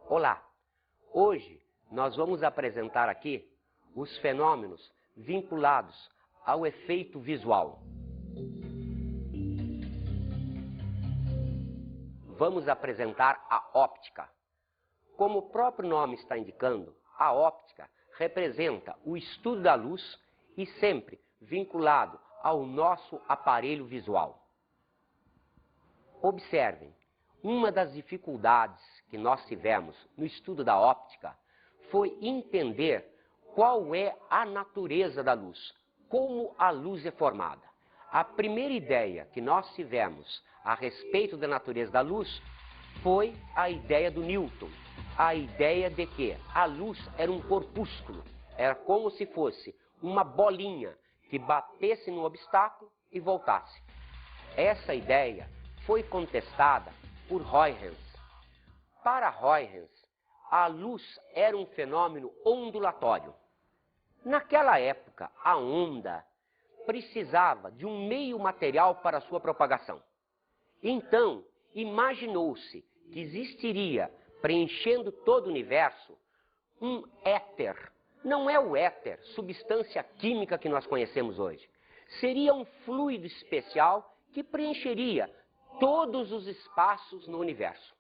Olá! Hoje nós vamos apresentar aqui os fenômenos vinculados ao efeito visual. Vamos apresentar a óptica. Como o próprio nome está indicando, a óptica representa o estudo da luz e sempre vinculado ao nosso aparelho visual. Observem, uma das dificuldades que nós tivemos no estudo da óptica foi entender qual é a natureza da luz, como a luz é formada. A primeira ideia que nós tivemos a respeito da natureza da luz foi a ideia do Newton, a ideia de que a luz era um corpúsculo, era como se fosse uma bolinha que batesse no obstáculo e voltasse. Essa ideia foi contestada por Huygens. Para Huygens, a luz era um fenômeno ondulatório. Naquela época, a onda precisava de um meio material para sua propagação. Então, imaginou-se que existiria, preenchendo todo o universo, um éter. Não é o éter, substância química que nós conhecemos hoje. Seria um fluido especial que preencheria todos os espaços no universo.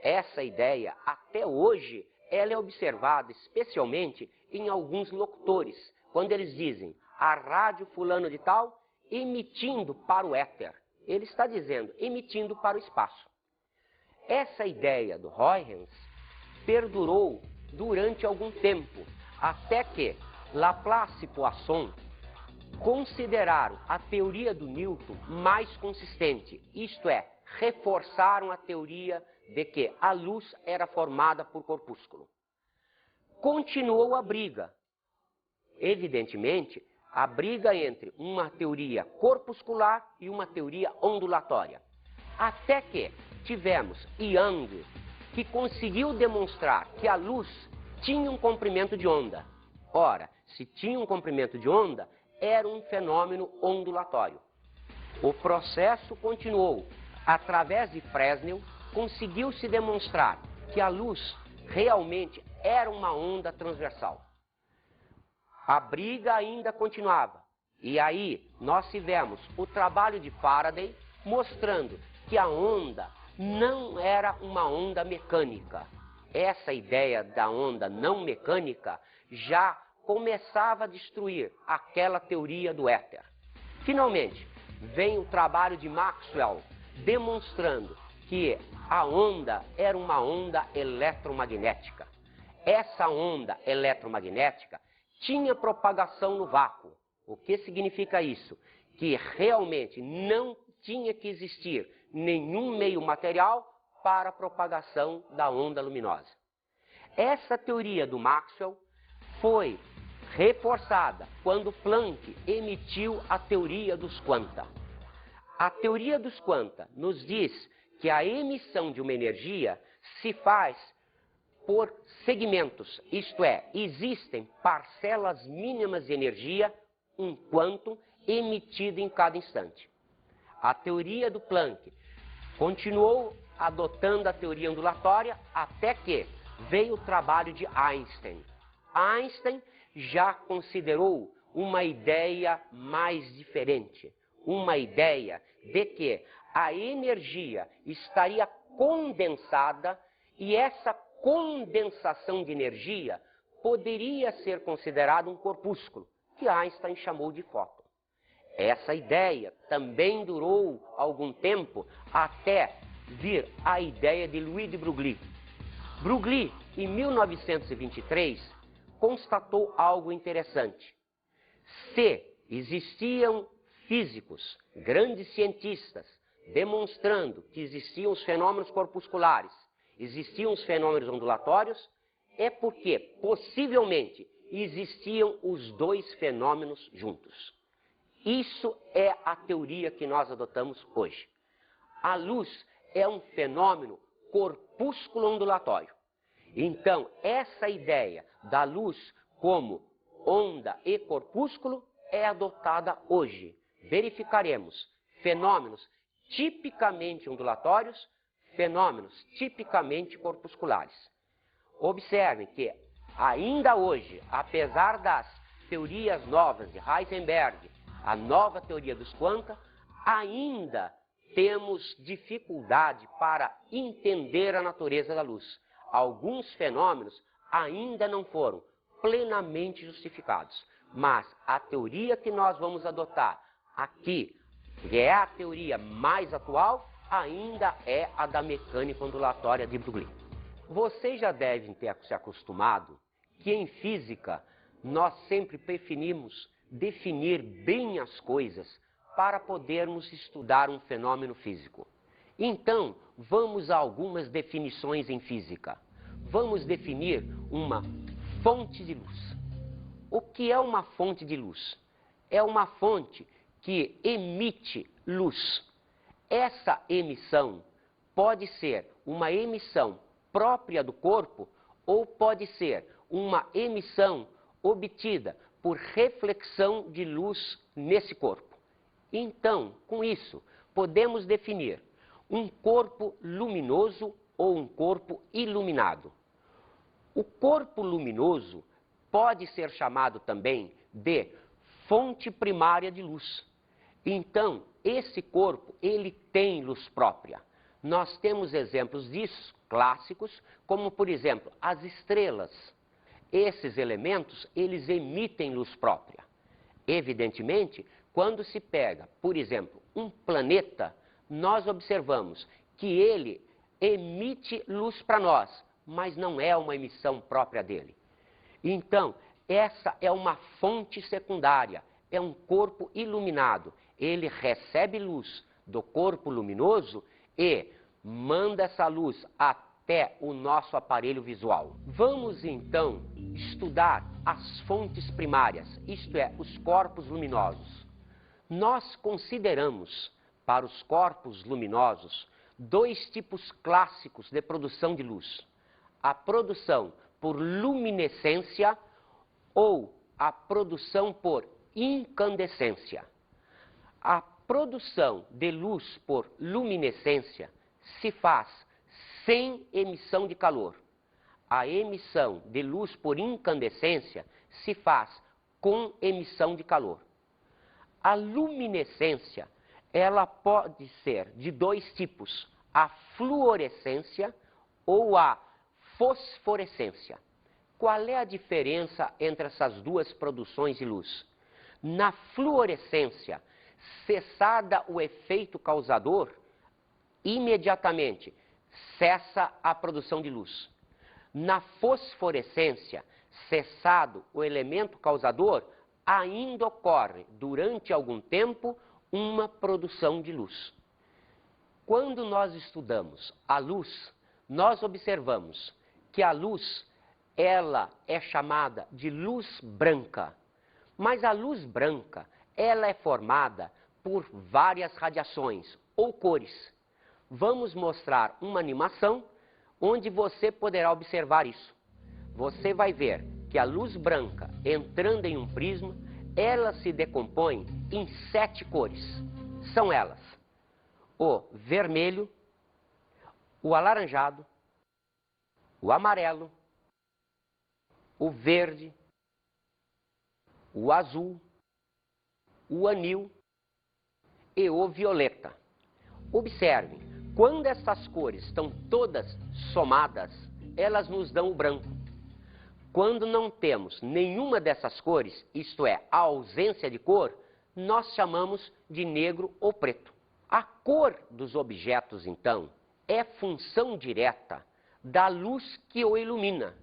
Essa ideia, até hoje, ela é observada especialmente em alguns locutores, quando eles dizem a rádio fulano de tal emitindo para o éter. Ele está dizendo emitindo para o espaço. Essa ideia do Huygens perdurou durante algum tempo, até que Laplace e Poisson consideraram a teoria do Newton mais consistente, isto é, reforçaram a teoria de que a luz era formada por corpúsculo. Continuou a briga. Evidentemente, a briga entre uma teoria corpuscular e uma teoria ondulatória. Até que tivemos Young, que conseguiu demonstrar que a luz tinha um comprimento de onda. Ora, se tinha um comprimento de onda, era um fenômeno ondulatório. O processo continuou. Através de Fresnel, conseguiu-se demonstrar que a luz realmente era uma onda transversal. A briga ainda continuava. E aí nós tivemos o trabalho de Faraday mostrando que a onda não era uma onda mecânica. Essa ideia da onda não mecânica já começava a destruir aquela teoria do éter. Finalmente, vem o trabalho de Maxwell, demonstrando que a onda era uma onda eletromagnética. Essa onda eletromagnética tinha propagação no vácuo. O que significa isso? Que realmente não tinha que existir nenhum meio material para a propagação da onda luminosa. Essa teoria do Maxwell foi reforçada quando Planck emitiu a teoria dos quanta. A teoria dos quanta nos diz que a emissão de uma energia se faz por segmentos, isto é, existem parcelas mínimas de energia, um quantum, emitido em cada instante. A teoria do Planck continuou adotando a teoria ondulatória até que veio o trabalho de Einstein. Einstein já considerou uma ideia mais diferente, uma ideia de que a energia estaria condensada e essa condensação de energia poderia ser considerada um corpúsculo, que Einstein chamou de fóton. Essa ideia também durou algum tempo até vir a ideia de Louis de Broglie. Broglie, em 1923, constatou algo interessante. Se existiam físicos, grandes cientistas, demonstrando que existiam os fenômenos corpusculares, existiam os fenômenos ondulatórios, é porque, possivelmente, existiam os dois fenômenos juntos. Isso é a teoria que nós adotamos hoje. A luz é um fenômeno corpúsculo ondulatório. Então, essa ideia da luz como onda e corpúsculo é adotada hoje. Verificaremos fenômenos tipicamente ondulatórios, fenômenos tipicamente corpusculares. Observem que ainda hoje, apesar das teorias novas de Heisenberg, a nova teoria dos quanta, ainda temos dificuldade para entender a natureza da luz. Alguns fenômenos ainda não foram plenamente justificados, mas a teoria que nós vamos adotar aqui, que é a teoria mais atual, ainda é a da mecânica ondulatória de Broglie. Vocês já devem ter se acostumado que em física nós sempre preferimos definir bem as coisas para podermos estudar um fenômeno físico. Então, vamos a algumas definições em física. Vamos definir uma fonte de luz. O que é uma fonte de luz? É uma fonte que emite luz. Essa emissão pode ser uma emissão própria do corpo ou pode ser uma emissão obtida por reflexão de luz nesse corpo. Então, com isso, podemos definir um corpo luminoso ou um corpo iluminado. O corpo luminoso pode ser chamado também de fonte primária de luz. Então, esse corpo, ele tem luz própria. Nós temos exemplos disso, clássicos, como, por exemplo, as estrelas. Esses elementos, eles emitem luz própria. Evidentemente, quando se pega, por exemplo, um planeta, nós observamos que ele emite luz para nós, mas não é uma emissão própria dele. Então, essa é uma fonte secundária, é um corpo iluminado. Ele recebe luz do corpo luminoso e manda essa luz até o nosso aparelho visual. Vamos então estudar as fontes primárias, isto é, os corpos luminosos. Nós consideramos, para os corpos luminosos, dois tipos clássicos de produção de luz. A produção por luminescência ou a produção por incandescência. A produção de luz por luminescência se faz sem emissão de calor. A emissão de luz por incandescência se faz com emissão de calor. A luminescência, ela pode ser de dois tipos, a fluorescência ou a fosforescência. Qual é a diferença entre essas duas produções de luz? Na fluorescência, cessada o efeito causador, imediatamente cessa a produção de luz. Na fosforescência, cessado o elemento causador, ainda ocorre, durante algum tempo, uma produção de luz. Quando nós estudamos a luz, nós observamos que a luz, ela é chamada de luz branca. Mas a luz branca, ela é formada por várias radiações ou cores. Vamos mostrar uma animação onde você poderá observar isso. Você vai ver que a luz branca, entrando em um prisma, ela se decompõe em 7 cores. São elas: o vermelho, o alaranjado, o amarelo, o verde, o azul, o anil e o violeta. Observem, quando essas cores estão todas somadas, elas nos dão o branco. Quando não temos nenhuma dessas cores, isto é, a ausência de cor, nós chamamos de negro ou preto. A cor dos objetos, então, é função direta da luz que o ilumina.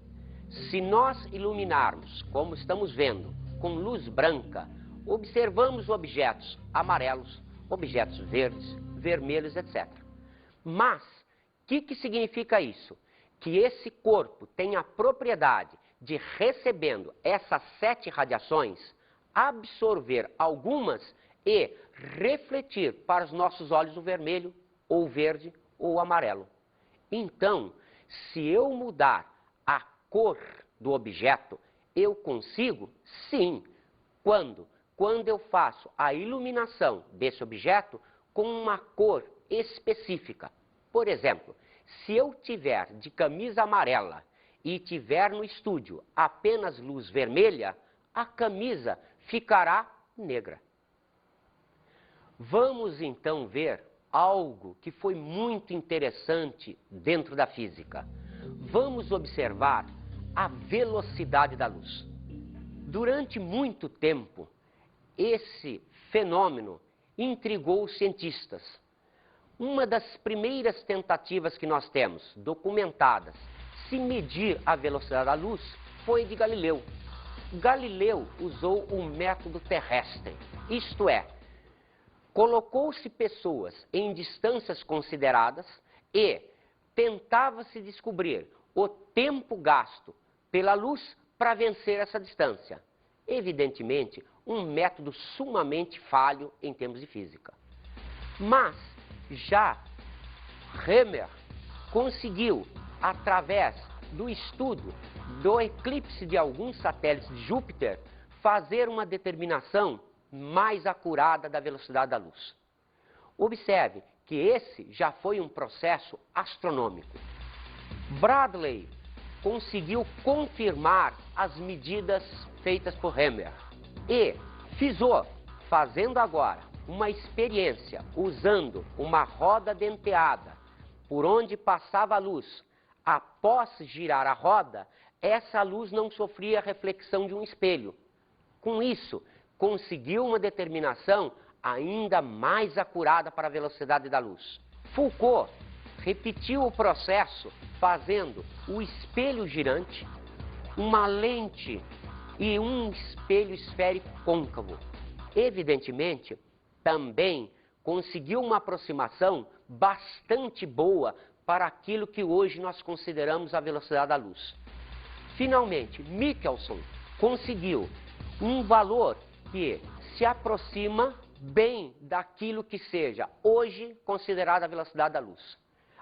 Se nós iluminarmos, como estamos vendo, com luz branca, observamos objetos amarelos, objetos verdes, vermelhos, etc. Mas, o que significa isso? Que esse corpo tem a propriedade de, recebendo essas 7 radiações, absorver algumas e refletir para os nossos olhos o vermelho, ou o verde, ou o amarelo. Então, se eu mudar a cor do objeto, eu consigo? Sim. Quando? Quando eu faço a iluminação desse objeto com uma cor específica. Por exemplo, se eu tiver de camisa amarela e tiver no estúdio apenas luz vermelha, a camisa ficará negra. Vamos então ver algo que foi muito interessante dentro da física. Vamos observar a velocidade da luz. Durante muito tempo, esse fenômeno intrigou os cientistas. Uma das primeiras tentativas que nós temos, documentadas, se medir a velocidade da luz, foi de Galileu. Galileu usou o método terrestre, isto é, colocou-se pessoas em distâncias consideradas e tentava-se descobrir o tempo gasto pela luz para vencer essa distância. Evidentemente, um método sumamente falho em termos de física. Mas já Rømer conseguiu, através do estudo do eclipse de alguns satélites de Júpiter, fazer uma determinação mais acurada da velocidade da luz. Observe que esse já foi um processo astronômico. Bradley conseguiu confirmar as medidas feitas por Rømer e Fizeau, fazendo agora uma experiência usando uma roda denteada por onde passava a luz. Após girar a roda, essa luz não sofria a reflexão de um espelho. Com isso, conseguiu uma determinação ainda mais acurada para a velocidade da luz. Foucault repetiu o processo fazendo o espelho girante, uma lente e um espelho esférico côncavo. Evidentemente, também conseguiu uma aproximação bastante boa para aquilo que hoje nós consideramos a velocidade da luz. Finalmente, Michelson conseguiu um valor que se aproxima bem daquilo que seja hoje considerada a velocidade da luz.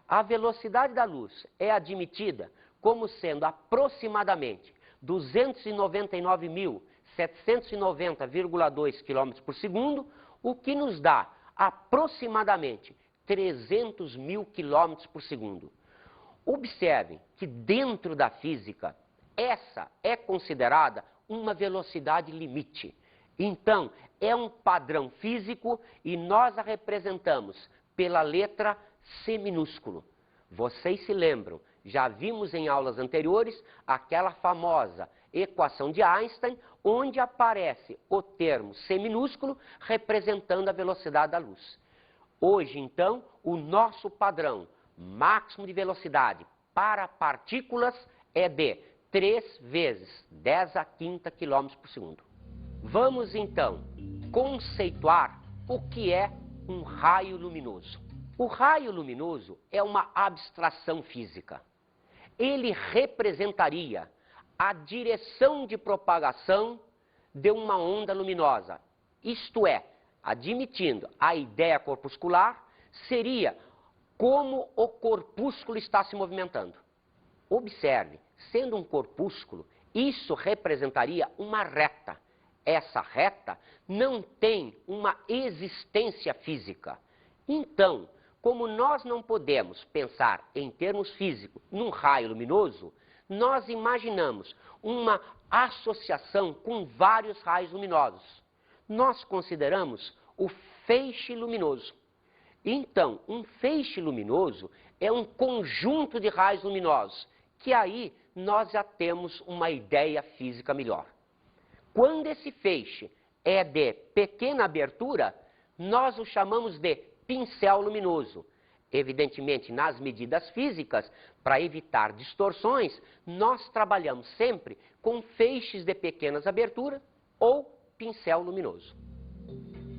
A velocidade da luz é admitida como sendo aproximadamente 299.790,2 km por segundo, o que nos dá aproximadamente 300.000 km por segundo. Observem que dentro da física, essa é considerada uma velocidade limite. Então, é um padrão físico e nós a representamos pela letra C minúsculo. Vocês se lembram, já vimos em aulas anteriores aquela famosa equação de Einstein, onde aparece o termo C minúsculo representando a velocidade da luz. Hoje, então, o nosso padrão máximo de velocidade para partículas é de 3 vezes 10 a quinta km por segundo. Vamos, então, conceituar o que é um raio luminoso. O raio luminoso é uma abstração física. Ele representaria a direção de propagação de uma onda luminosa. Isto é, admitindo a ideia corpuscular, seria como o corpúsculo está se movimentando. Observe, sendo um corpúsculo, isso representaria uma reta. Essa reta não tem uma existência física. Então, como nós não podemos pensar em termos físicos num raio luminoso, nós imaginamos uma associação com vários raios luminosos. Nós consideramos o feixe luminoso. Então, um feixe luminoso é um conjunto de raios luminosos, que aí nós já temos uma ideia física melhor. Quando esse feixe é de pequena abertura, nós o chamamos de pincel luminoso. Evidentemente, nas medidas físicas, para evitar distorções, nós trabalhamos sempre com feixes de pequenas aberturas ou pincel luminoso.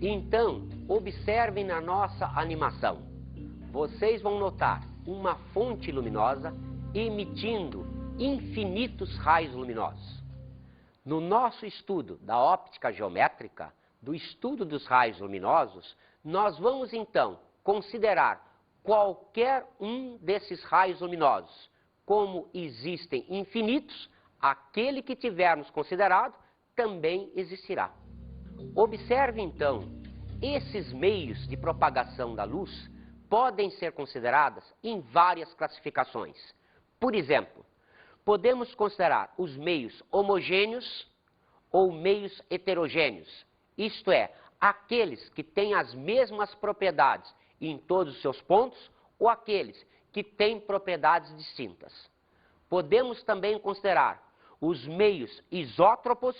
Então, observem na nossa animação. Vocês vão notar uma fonte luminosa emitindo infinitos raios luminosos. No nosso estudo da óptica geométrica, do estudo dos raios luminosos, nós vamos então considerar qualquer um desses raios luminosos. Como existem infinitos, aquele que tivermos considerado também existirá. Observe então, esses meios de propagação da luz podem ser considerados em várias classificações. Por exemplo, podemos considerar os meios homogêneos ou meios heterogêneos, isto é, aqueles que têm as mesmas propriedades em todos os seus pontos ou aqueles que têm propriedades distintas. Podemos também considerar os meios isótropos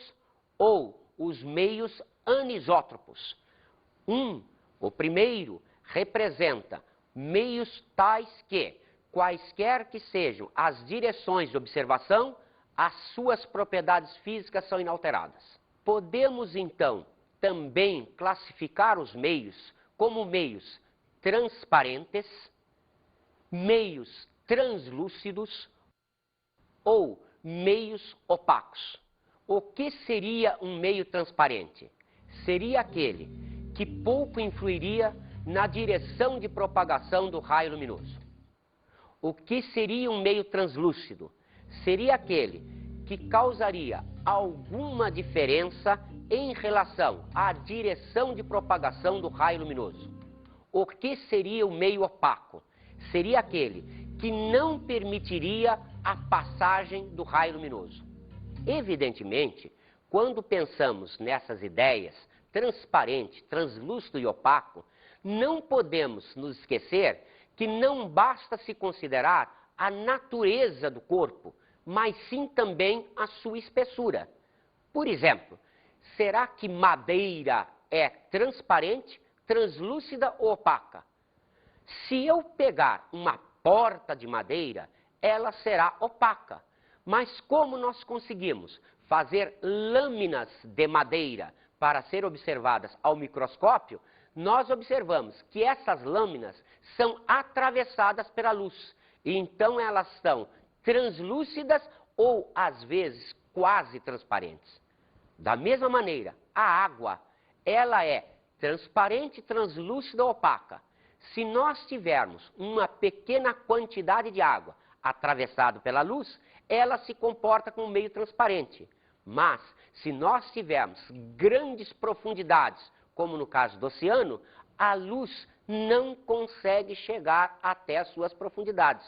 ou os meios anisótropos. O primeiro, representa meios tais que, quaisquer que sejam as direções de observação, as suas propriedades físicas são inalteradas. Podemos, então, também classificar os meios como meios transparentes, meios translúcidos ou meios opacos. O que seria um meio transparente? Seria aquele que pouco influiria na direção de propagação do raio luminoso. O que seria um meio translúcido? Seria aquele que causaria alguma diferença em relação à direção de propagação do raio luminoso. O que seria o meio opaco? Seria aquele que não permitiria a passagem do raio luminoso. Evidentemente, quando pensamos nessas ideias, transparente, translúcido e opaco, não podemos nos esquecer que não basta se considerar a natureza do corpo, mas sim também a sua espessura. Por exemplo, será que madeira é transparente, translúcida ou opaca? Se eu pegar uma porta de madeira, ela será opaca. Mas como nós conseguimos fazer lâminas de madeira para ser observadas ao microscópio, nós observamos que essas lâminas são atravessadas pela luz. E então elas são translúcidas ou, às vezes, quase transparentes. Da mesma maneira, a água, ela é transparente, translúcida ou opaca. Se nós tivermos uma pequena quantidade de água atravessada pela luz, ela se comporta como meio transparente. Mas, se nós tivermos grandes profundidades, como no caso do oceano, a luz não consegue chegar até as suas profundidades.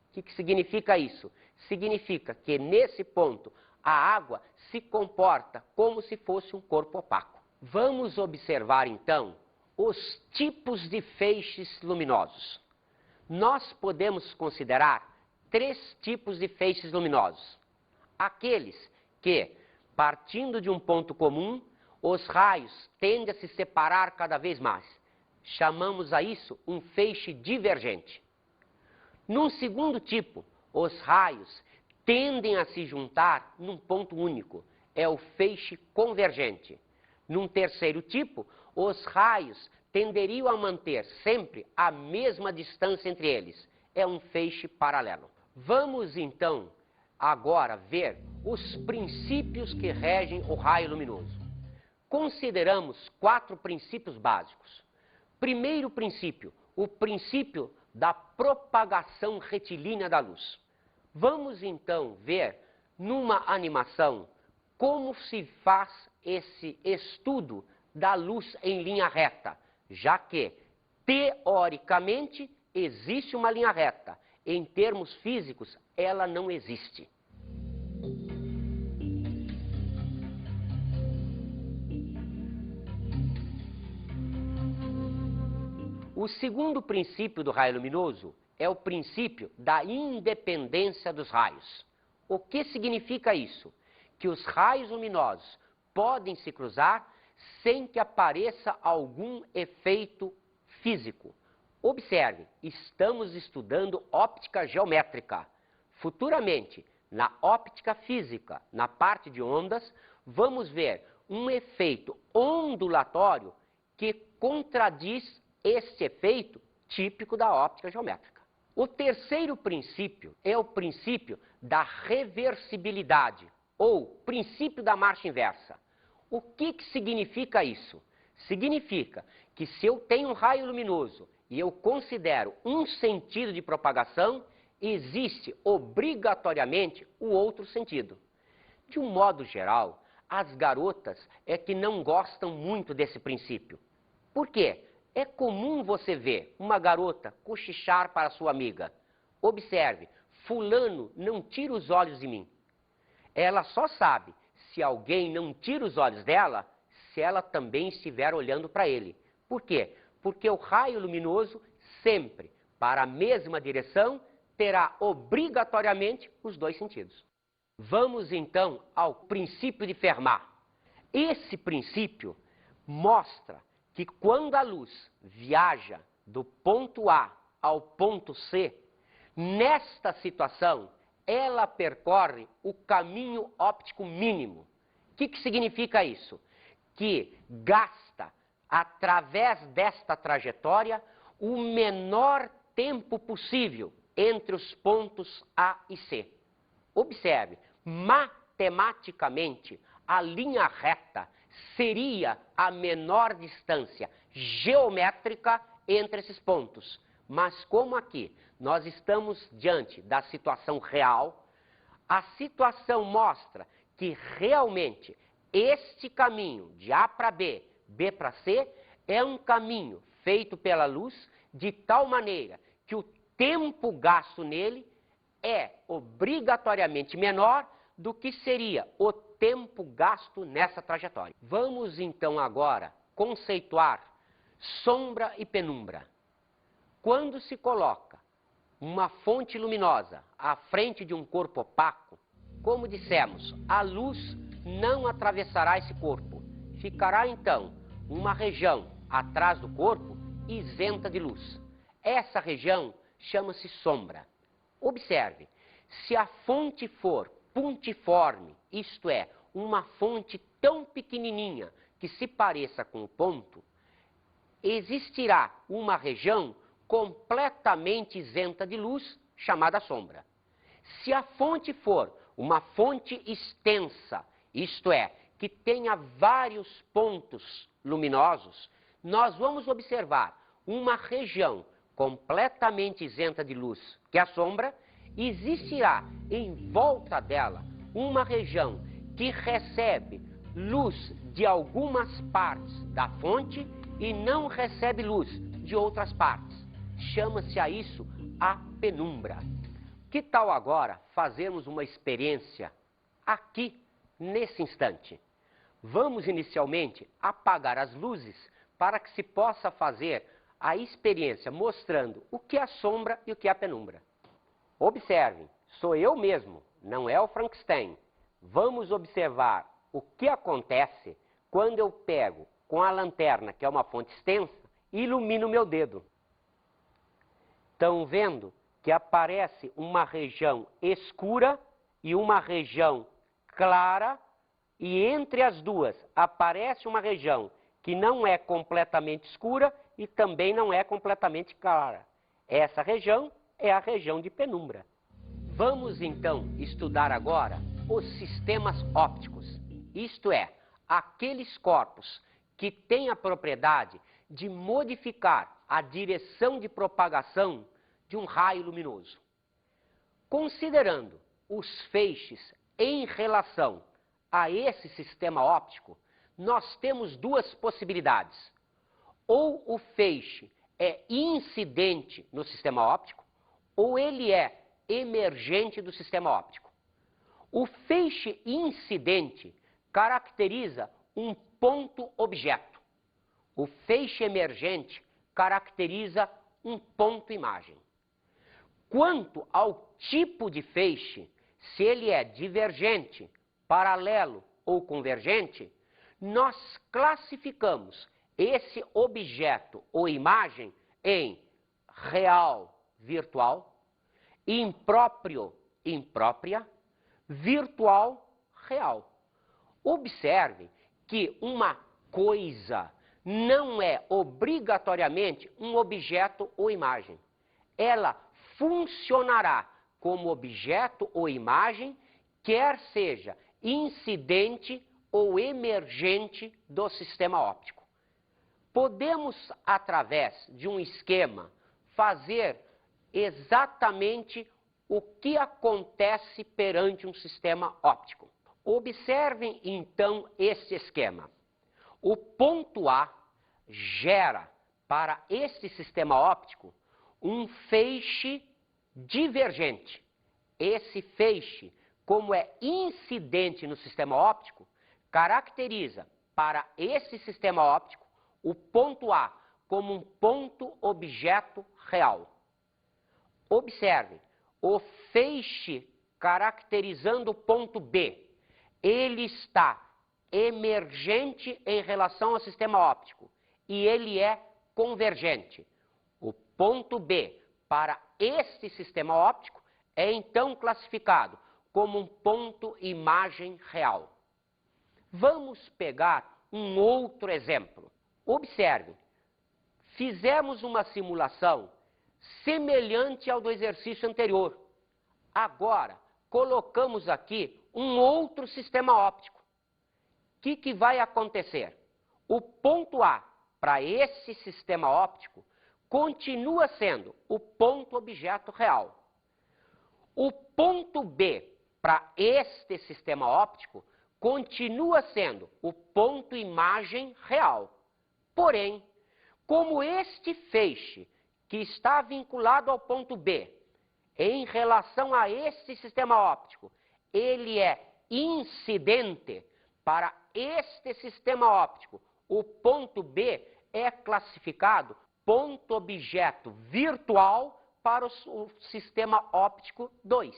O que significa isso? Significa que, nesse ponto, a água se comporta como se fosse um corpo opaco. Vamos observar, então, os tipos de feixes luminosos. Nós podemos considerar 3 tipos de feixes luminosos. Aqueles que, partindo de um ponto comum, os raios tendem a se separar cada vez mais. Chamamos a isso um feixe divergente. Num segundo tipo, os raios tendem a se juntar num ponto único. É o feixe convergente. Num terceiro tipo, os raios tenderiam a manter sempre a mesma distância entre eles. É um feixe paralelo. Vamos então agora ver os princípios que regem o raio luminoso. Consideramos 4 princípios básicos. Primeiro princípio, o princípio da propagação retilínea da luz. Vamos então ver numa animação como se faz esse estudo da luz em linha reta, já que, teoricamente, existe uma linha reta. Em termos físicos, ela não existe. O segundo princípio do raio luminoso é o princípio da independência dos raios. O que significa isso? Que os raios luminosos podem se cruzar sem que apareça algum efeito físico. Observe, estamos estudando óptica geométrica. Futuramente, na óptica física, na parte de ondas, vamos ver um efeito ondulatório que contradiz este efeito típico da óptica geométrica. O terceiro princípio é o princípio da reversibilidade, ou princípio da marcha inversa. O que significa isso? Significa que se eu tenho um raio luminoso e eu considero um sentido de propagação, existe obrigatoriamente o outro sentido. De um modo geral, as garotas é que não gostam muito desse princípio. Por quê? É comum você ver uma garota cochichar para sua amiga. Observe, fulano não tira os olhos de mim. Ela só sabe se alguém não tira os olhos dela, se ela também estiver olhando para ele. Por quê? Porque o raio luminoso sempre, para a mesma direção, terá obrigatoriamente os dois sentidos. Vamos então ao princípio de Fermat. Esse princípio mostra que quando a luz viaja do ponto A ao ponto C, nesta situação, ela percorre o caminho óptico mínimo. O que significa isso? Que gasta, através desta trajetória, o menor tempo possível entre os pontos A e C. Observe, matematicamente, a linha reta seria a menor distância geométrica entre esses pontos. Mas como aqui nós estamos diante da situação real, a situação mostra que realmente este caminho de A para B, B para C, é um caminho feito pela luz de tal maneira que o tempo gasto nele é obrigatoriamente menor do que seria o tempo gasto nessa trajetória. Vamos então agora conceituar sombra e penumbra. Quando se coloca uma fonte luminosa à frente de um corpo opaco, como dissemos, a luz não atravessará esse corpo. Ficará então uma região atrás do corpo isenta de luz. Essa região chama-se sombra. Observe, se a fonte for puntiforme, isto é, uma fonte tão pequenininha que se pareça com o ponto, existirá uma região completamente isenta de luz, chamada sombra. Se a fonte for uma fonte extensa, isto é, que tenha vários pontos luminosos, nós vamos observar uma região completamente isenta de luz, que é a sombra, e existirá em volta dela uma região que recebe luz de algumas partes da fonte e não recebe luz de outras partes. Chama-se a isso a penumbra. Que tal agora fazermos uma experiência aqui, nesse instante? Vamos inicialmente apagar as luzes para que se possa fazer a experiência mostrando o que é a sombra e o que é a penumbra. Observem, sou eu mesmo, não é o Frankenstein. Vamos observar o que acontece quando eu pego com a lanterna, que é uma fonte extensa, e ilumino meu dedo. Estão vendo que aparece uma região escura e uma região clara, e entre as duas aparece uma região que não é completamente escura e também não é completamente clara. Essa região é a região de penumbra. Vamos então estudar agora os sistemas ópticos, isto é, aqueles corpos que têm a propriedade de modificar a direção de propagação de um raio luminoso. Considerando os feixes em relação a esse sistema óptico, nós temos duas possibilidades. Ou o feixe é incidente no sistema óptico, ou ele é emergente do sistema óptico. O feixe incidente caracteriza um ponto-objeto. O feixe emergente caracteriza um ponto-imagem. Quanto ao tipo de feixe, se ele é divergente, paralelo ou convergente, nós classificamos esse objeto ou imagem em real, virtual, impróprio, imprópria, virtual, real. Observe que uma coisa não é obrigatoriamente um objeto ou imagem. Ela funcionará como objeto ou imagem, quer seja incidente ou emergente do sistema óptico. Podemos, através de um esquema, fazer exatamente o que acontece perante um sistema óptico. Observem então este esquema. O ponto A gera para este sistema óptico um feixe divergente. esse feixe, como é incidente no sistema óptico, caracteriza para esse sistema óptico o ponto A como um ponto objeto real. Observe, o feixe caracterizando o ponto B, ele está emergente em relação ao sistema óptico e ele é convergente. O ponto B para este sistema óptico é então classificado como um ponto imagem real. Vamos pegar um outro exemplo. Observe, fizemos uma simulação semelhante ao do exercício anterior. Agora, colocamos aqui um outro sistema óptico. O que vai acontecer? O ponto A para esse sistema óptico continua sendo o ponto objeto real. O ponto B para este sistema óptico continua sendo o ponto imagem real. Porém, como este feixe que está vinculado ao ponto B, em relação a este sistema óptico, ele é incidente para este sistema óptico. O ponto B é classificado ponto objeto virtual para o sistema óptico 2.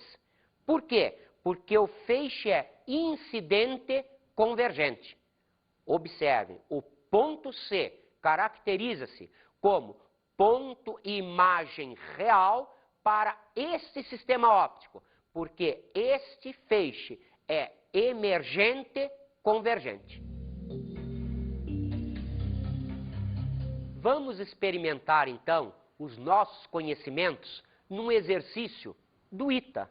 Por quê? Porque o feixe é incidente convergente. Observe, o ponto C caracteriza-se como ponto imagem real para este sistema óptico, porque este feixe é emergente convergente. Vamos experimentar então os nossos conhecimentos num exercício do ITA.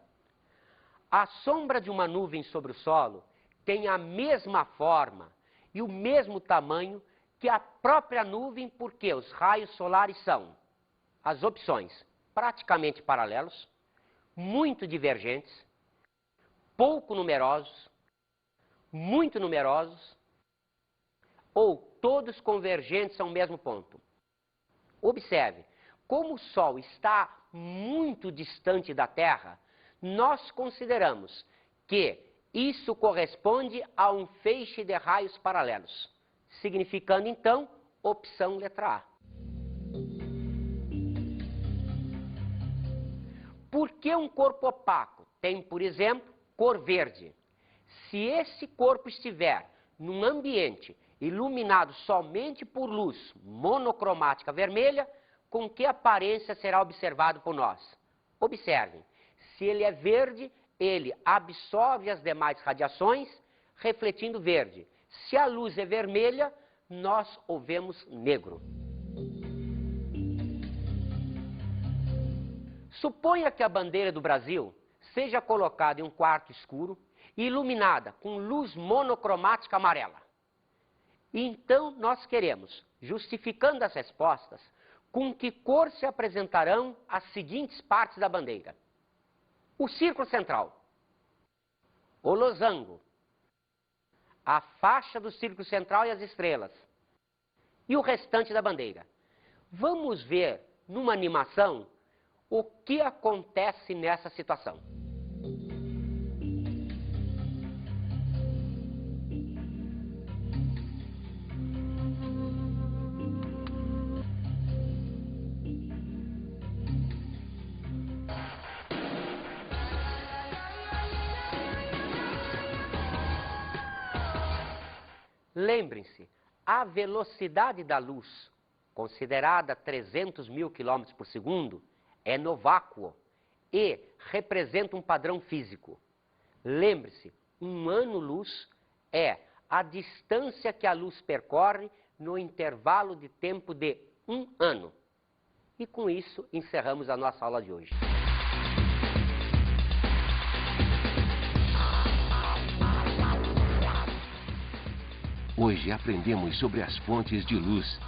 A sombra de uma nuvem sobre o solo tem a mesma forma e o mesmo tamanho que a própria nuvem, porque os raios solares são as opções praticamente paralelos, muito divergentes, pouco numerosos, muito numerosos, ou todos convergentes ao mesmo ponto. Observe, como o Sol está muito distante da Terra, nós consideramos que isso corresponde a um feixe de raios paralelos, significando então opção letra A. Por que um corpo opaco tem, por exemplo, cor verde? Se esse corpo estiver num ambiente iluminado somente por luz monocromática vermelha, com que aparência será observado por nós? Observem, se ele é verde, ele absorve as demais radiações, refletindo verde. Se a luz é vermelha, nós o vemos negro. Suponha que a bandeira do Brasil seja colocada em um quarto escuro e iluminada com luz monocromática amarela. Então, nós queremos, justificando as respostas, com que cor se apresentarão as seguintes partes da bandeira. O círculo central, o losango, a faixa do círculo central e as estrelas, e o restante da bandeira. Vamos ver, numa animação, o que acontece nessa situação. Lembrem-se, a velocidade da luz, considerada 300 mil km por segundo, é no vácuo e representa um padrão físico. Lembre-se, um ano-luz é a distância que a luz percorre no intervalo de tempo de 1 ano. E com isso encerramos a nossa aula de hoje. Hoje aprendemos sobre as fontes de luz.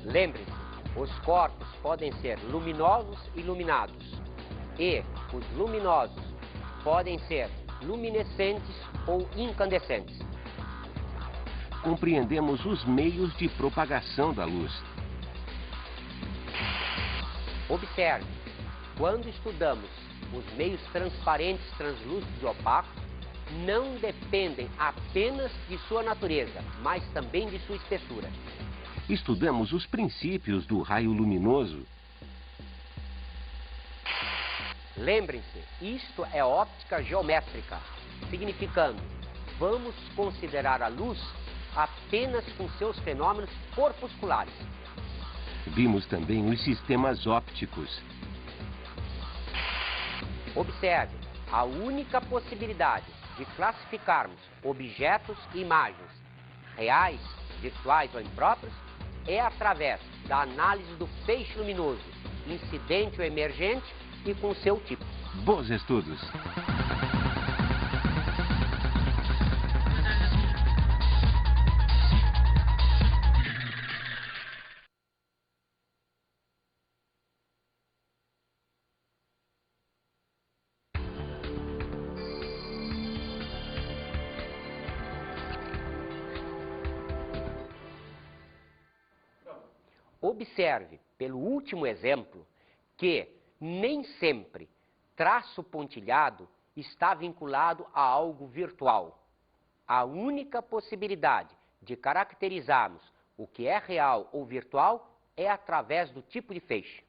Lembre-se, os corpos podem ser luminosos e iluminados. E os luminosos podem ser luminescentes ou incandescentes. Compreendemos os meios de propagação da luz. Observe, quando estudamos os meios transparentes, translúcidos e opacos, não dependem apenas de sua natureza, mas também de sua espessura. Estudamos os princípios do raio luminoso. Lembrem-se, isto é óptica geométrica, significando, vamos considerar a luz apenas com seus fenômenos corpusculares. Vimos também os sistemas ópticos. Observe, a única possibilidade de classificarmos objetos e imagens reais, virtuais ou impróprios é através da análise do feixe luminoso, incidente ou emergente e com seu tipo. Bons estudos! Observe, pelo último exemplo, que nem sempre traço pontilhado está vinculado a algo virtual. A única possibilidade de caracterizarmos o que é real ou virtual é através do tipo de feixe.